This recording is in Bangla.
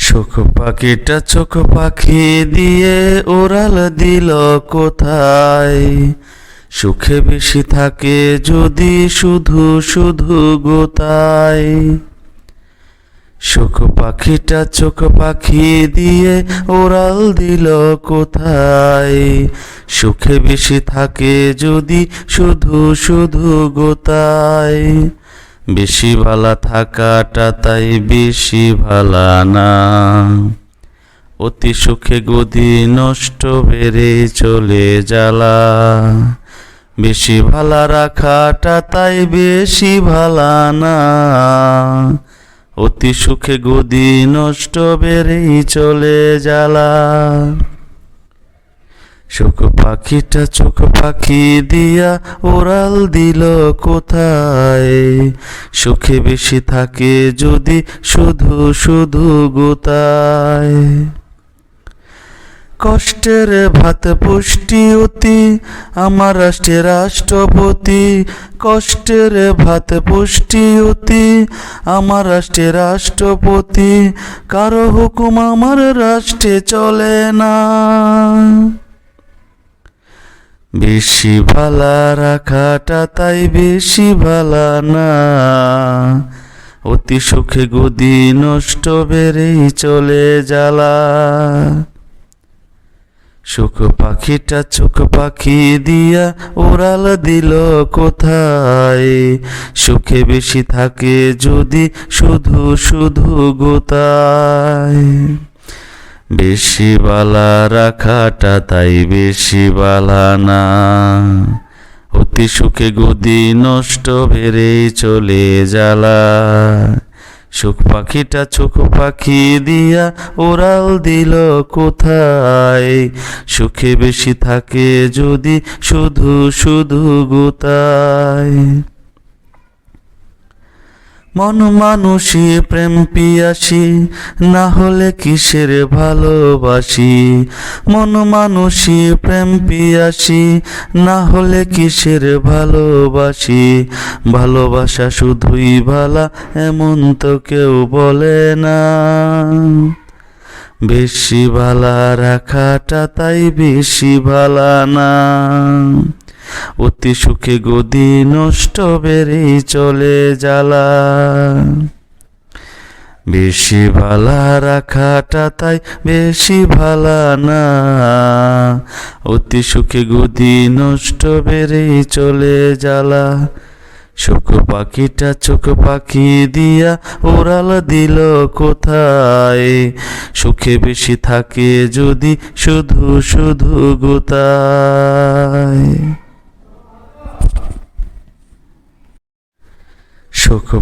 শোক পাখিটা চোখ পাখি দিয়ে ওড়াল দিল কোথায়। সুখে বেশি থাকে যদি শুধু শুধু গোতায়। শোক পাখিটা চোখ পাখি দিয়ে ওড়াল দিল কোথায়। সুখে বেশি থাকে যদি শুধু শুধু গোতায়। বেশি ভালা থাকাটা তাই বেশি ভালা না। অতি সুখে গদি নষ্ট বেড়ে চলে জ্বালা। বেশি ভালা রাখাটা তাই বেশি ভালা না। অতি সুখে গদি নষ্ট বেড়েই চলে জ্বালা। শোক পাখিটা চোখ পাখি দিয়া ওড়াল দিল কোথায়। সুখে বেশি থাকে যদি শুধু শুধু গোতায়। কষ্টের ভাত পুষ্টি অতি আমার রাষ্ট্রের রাষ্ট্রপতি। কষ্টের ভাত পুষ্টি অতি আমার রাষ্ট্রের রাষ্ট্রপতি। কারো হুকুম আমার রাষ্ট্রে চলে না। বেশি ভালা রাখাটা তাই বেশি ভালা না। অতি সুখে গদি নষ্ট বেড়েই চলে জ্বালা। শোক পাখিটা চোখ পাখি দিয়া ওড়াল দিল কোথায়। সুখে বেশি থাকে যদি শুধু শুধু গোতায়। বেশি বালা রাখাটা তাই বেশি বালা না। অতি সুখে গদি নষ্ট বেড়েই চলে জ্বালা। শোক পাখিটা চোখ পাখি দিয়া ওড়াল দিল কোথায়। সুখে বেশি থাকে যদি শুধু শুধু গোতায়। মন মানুষী প্রেম পিয়াসী না হলে কিসের ভালোবাসি। মন মানুষী প্রেম পিয়াসী না হলে কিসের ভালোবাসি। ভালোবাসা শুধুই ভালা এমন তো কেউ বলে না। বেশি ভালা রাখাটা তাই বেশি ভালা না। অতি সুখে গদি নষ্ট বেড়েই চলে জ্বালা। বেশি ভালা রাখাটা তাই বেশি ভালা না। অতি সুখে গদি নষ্ট বেড়েই চলে জ্বালা। শোক পাখিটা চোখ পাখি দিয়া ওড়াল দিল কোথায়। সুখে বেশি থাকে যদি শুধু শুধু গোতায়। শোক